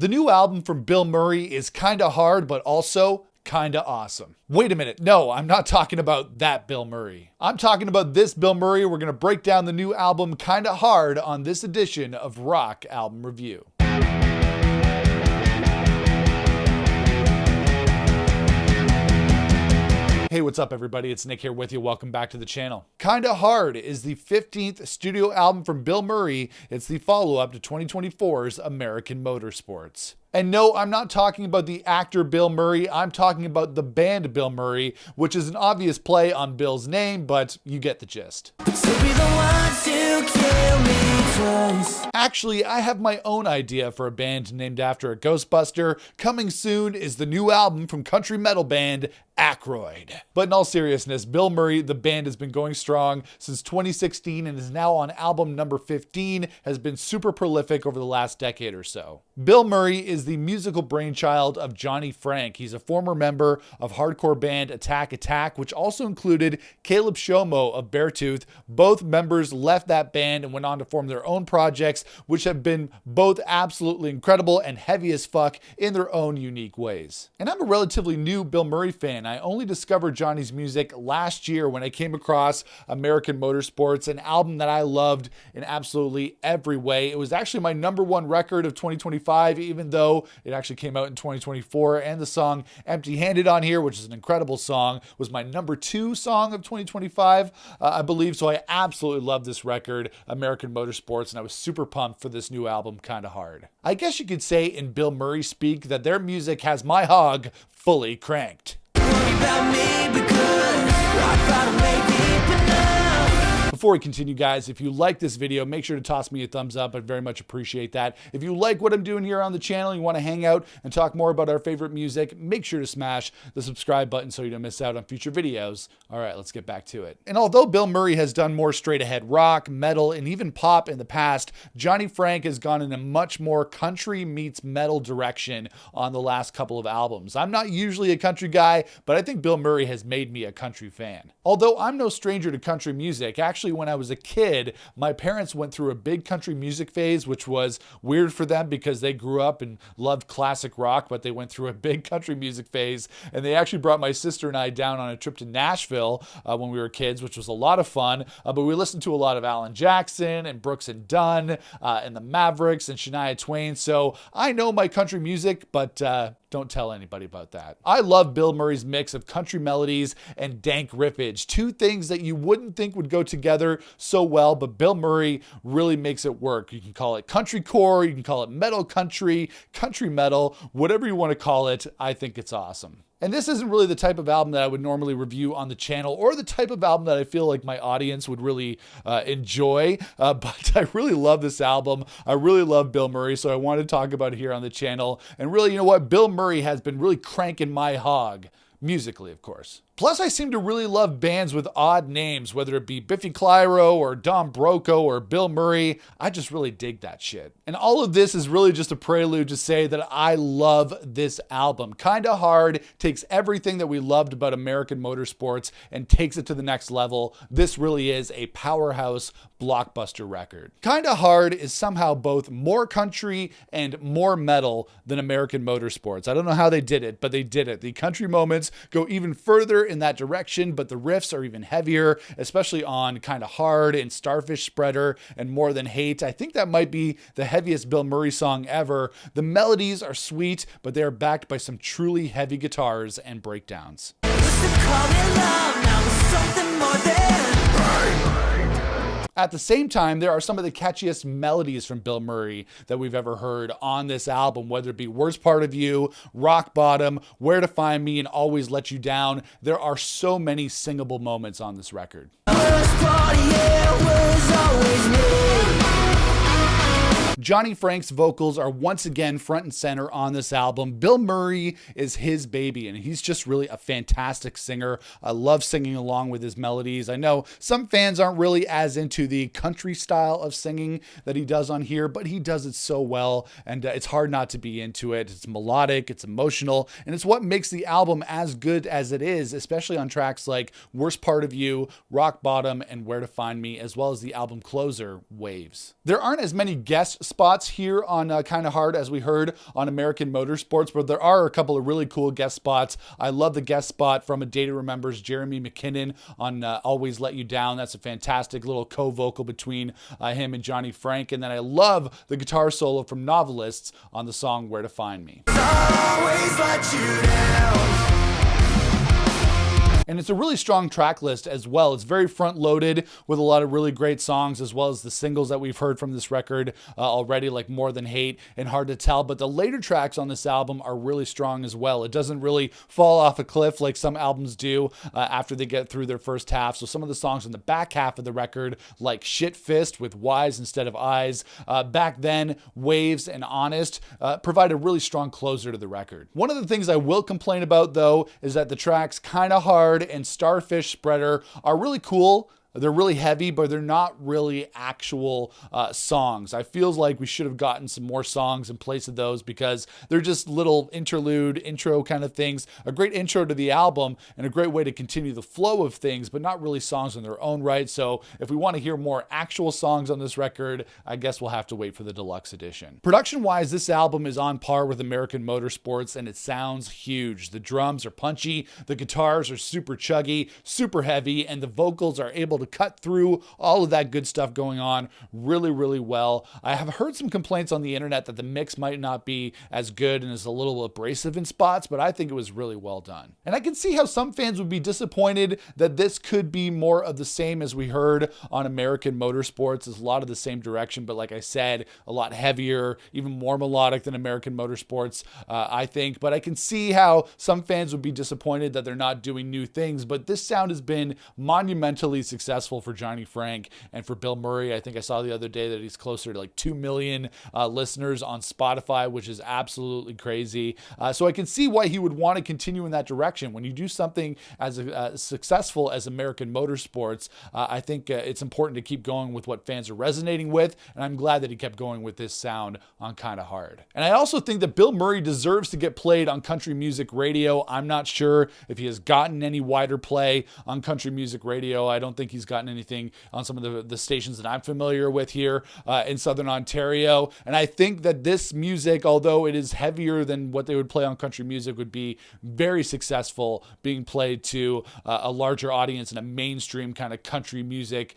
The new album from Bilmuri is kinda hard, but also kinda awesome. Wait a minute, no, I'm not talking about that Bilmuri. I'm talking about this Bilmuri. We're gonna break down the new album Kinda Hard on this edition of Rock Album Review. Hey, what's up everybody? It's Nick here with you. Welcome back to the channel. Kinda Hard is the 15th studio album from Bilmuri. It's the follow-up to 2024's American Motorsports. And no, I'm not talking about the actor Bill Murray. I'm talking about the band Bilmuri, which is an obvious play on Bill's name, but you get the gist. Actually, I have my own idea for a band named after a Ghostbuster. Coming soon is the new album from country metal band Aykroyd. But in all seriousness, Bilmuri, the band, has been going strong since 2016 and is now on album number 15, has been super prolific over the last decade or so. Bilmuri is the musical brainchild of Johnny Franck. He's a former member of hardcore band Attack Attack, which also included Caleb Shomo of Beartooth. Both members left that band and went on to form their own projects, which have been both absolutely incredible and heavy as fuck in their own unique ways. And I'm a relatively new Bilmuri fan. I only discovered Johnny's music last year when I came across American Motorsports, an album that I loved in absolutely every way. It was actually my #1 record of 2025, even though it actually came out in 2024. And the song Emptyhanded on here, which is an incredible song, was my #2 song of 2025, I believe. So I absolutely love this record, American Motorsports, and I was super pumped for this new album, Kinda Hard. I guess you could say in Bilmuri speak that their music has my hog fully cranked. Before we continue, guys, if you like this video, make sure to toss me a thumbs up. I'd very much appreciate that. If you like what I'm doing here on the channel, you want to hang out and talk more about our favorite music, make sure to smash the subscribe button so you don't miss out on future videos. All right, let's get back to it. And although Bilmuri has done more straight ahead rock, metal, and even pop in the past, Johnny Franck has gone in a much more country meets metal direction on the last couple of albums. I'm not usually a country guy, but I think Bilmuri has made me a country fan. Although I'm no stranger to country music, actually when I was a kid, my parents went through a big country music phase, which was weird for them because they grew up and loved classic rock, but they went through a big country music phase. And they actually brought my sister and I down on a trip to Nashville when we were kids, which was a lot of fun. But we listened to a lot of Alan Jackson and Brooks and Dunn and the Mavericks and Shania Twain. So I know my country music, but don't tell anybody about that. I love Bilmuri's mix of country melodies and dank riffage, two things that you wouldn't think would go together so well, but Bilmuri really makes it work. You can call it country core, you can call it metal country, country metal, whatever you want to call it. I think it's awesome. And this isn't really the type of album that I would normally review on the channel or the type of album that I feel like my audience would really enjoy, but I really love this album. I really love Bilmuri, so I wanted to talk about it here on the channel. And really, you know what? Bilmuri has been really cranking my hog, musically, of course. Plus, I seem to really love bands with odd names, whether it be Biffy Clyro or Don Broco or Bilmuri. I just really dig that shit. And all of this is really just a prelude to say that I love this album. Kinda Hard takes everything that we loved about American Motorsports and takes it to the next level. This really is a powerhouse blockbuster record. Kinda Hard is somehow both more country and more metal than American Motorsports. I don't know how they did it, but they did it. The country moments go even further in that direction, but the riffs are even heavier, especially on Kinda Hard and Starfish Spreader and More Than Hate. I think that might be the heaviest Bilmuri song ever. The melodies are sweet, but they are backed by some truly heavy guitars and breakdowns. At the same time, there are some of the catchiest melodies from Bilmuri that we've ever heard on this album, whether it be Worst Part of You, Rock Bottom, Where to Find Me, and Always Let You Down. There are so many singable moments on this record. Johnny Franck's vocals are once again front and center on this album. Bilmuri is his baby, and he's just really a fantastic singer. I love singing along with his melodies. I know some fans aren't really as into the country style of singing that he does on here, but he does it so well, and it's hard not to be into it. It's melodic, it's emotional, and it's what makes the album as good as it is, especially on tracks like Worst Part of You, Rock Bottom, and Where to Find Me, as well as the album closer, Waves. There aren't as many guest spots here on Kinda Hard, as we heard on American Motorsports, but there are a couple of really cool guest spots. I love the guest spot from A Day to Remember's Jeremy McKinnon on Always Let You Down. That's a fantastic little co-vocal between him and Johnny Franck. And then I love the guitar solo from Novelists on the song Where to Find Me. Always let you down. And it's a really strong track list as well. It's very front-loaded with a lot of really great songs, as well as the singles that we've heard from this record already, like More Than Hate and Hard to Tell. But the later tracks on this album are really strong as well. It doesn't really fall off a cliff like some albums do after they get through their first half. So some of the songs in the back half of the record, like Shit Fist with Y's instead of I's, Back Then, Waves, and Honest, provide a really strong closer to the record. One of the things I will complain about, though, is that the tracks Kinda Hard and Starfish Spreader are really cool. They're really heavy, but they're not really actual songs. I feel like we should have gotten some more songs in place of those because they're just little interlude, intro kind of things. A great intro to the album and a great way to continue the flow of things, but not really songs in their own right. So if we want to hear more actual songs on this record, I guess we'll have to wait for the deluxe edition. Production-wise, this album is on par with American Motorsports, and it sounds huge. The drums are punchy, the guitars are super chuggy, super heavy, and the vocals are able to cut through all of that good stuff going on really, really well. I have heard some complaints on the internet that the mix might not be as good and is a little abrasive in spots, but I think it was really well done. And I can see how some fans would be disappointed that this could be more of the same as we heard on American Motorsports. It's a lot of the same direction, but like I said, a lot heavier, even more melodic than American Motorsports, I think. But I can see how some fans would be disappointed that they're not doing new things, but this sound has been monumentally successful for Johnny Franck and for Bilmuri. I think I saw the other day that he's closer to like 2 million listeners on Spotify, which is absolutely crazy. So I can see why he would want to continue in that direction. When you do something as successful as American Motorsports, I think it's important to keep going with what fans are resonating with, and I'm glad that he kept going with this sound on Kinda Hard. And I also think that Bilmuri deserves to get played on country music radio. I'm not sure if he has gotten any wider play on country music radio. I don't think he's gotten anything on some of the stations that I'm familiar with here in Southern Ontario. And I think that this music, although it is heavier than what they would play on country music, would be very successful being played to a larger audience in a mainstream kind of country music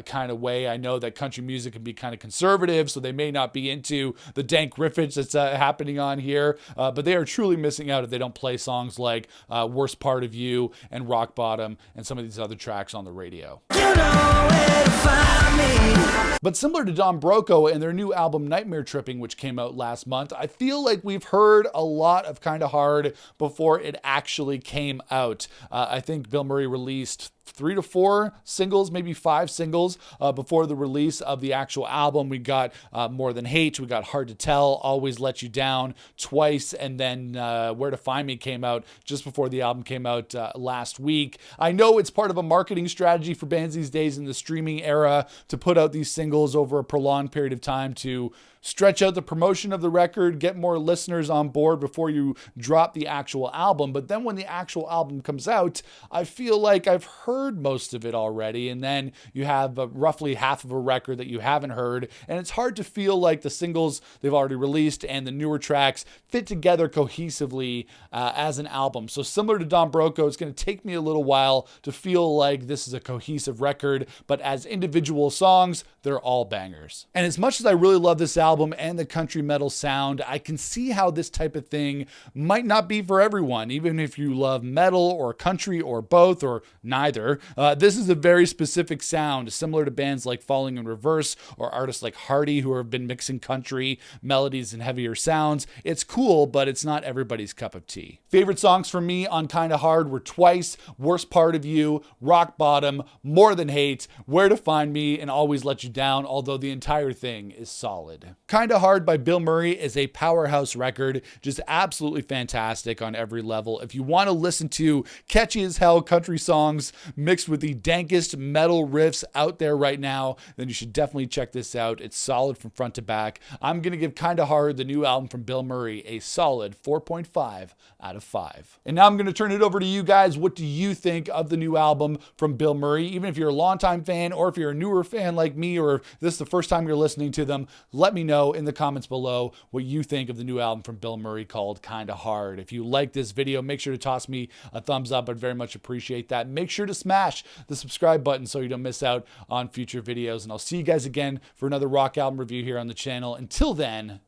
kind of way. I know that country music can be kind of conservative, so they may not be into the Dank Riffage that's happening on here, but they are truly missing out if they don't play songs like Worst Part of You and Rock Bottom and some of these other tracks on the radio. You know where to find me. But similar to Don Broco and their new album Nightmare Tripping, which came out last month, I feel like we've heard a lot of Kinda Hard before it actually came out. I think Bilmuri released 3 to 4 singles, maybe 5 singles before the release of the actual album. We got More Than Hate, we got Hard to Tell, Always Let You Down twice, and then Where to Find Me came out just before the album came out last week. I know it's part of a marketing strategy for bands these days in the streaming era to put out these singles over a prolonged period of time to stretch out the promotion of the record, get more listeners on board before you drop the actual album. But then when the actual album comes out, I feel like I've heard most of it already. And then you have roughly half of a record that you haven't heard. And it's hard to feel like the singles they've already released and the newer tracks fit together cohesively as an album. So similar to Don Broco, it's going to take me a little while to feel like this is a cohesive record. But as individual songs, they're all bangers. And as much as I really love this album and the country metal sound, I can see how this type of thing might not be for everyone. Even if you love metal or country or both or neither, this is a very specific sound, similar to bands like Falling in Reverse or artists like Hardy who have been mixing country melodies and heavier sounds. It's cool, but it's not everybody's cup of tea. Favorite songs for me on Kinda Hard were Twice, Worst Part of You, Rock Bottom, More Than Hate, Where to Find Me, and Always Let You Down, although the entire thing is solid. Kinda Hard by Bilmuri is a powerhouse record, just absolutely fantastic on every level. If you want to listen to catchy as hell country songs mixed with the dankest metal riffs out there right now, then you should definitely check this out. It's solid from front to back. I'm going to give Kinda Hard, the new album from Bilmuri, a solid 4.5 out of 5. And now I'm going to turn it over to you guys. What do you think of the new album from Bilmuri? Even if you're a longtime fan or if you're a newer fan like me or if this is the first time you're listening to them, let me know. know in the comments below what you think of the new album from Bilmuri called Kinda Hard. If you like this video, make sure to toss me a thumbs up. I'd very much appreciate that. Make sure to smash the subscribe button so you don't miss out on future videos. And I'll see you guys again for another rock album review here on the channel. Until then,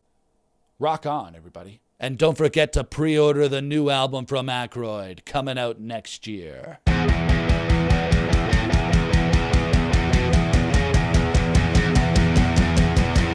rock on, everybody. And don't forget to pre-order the new album from Aykroyd, coming out next year.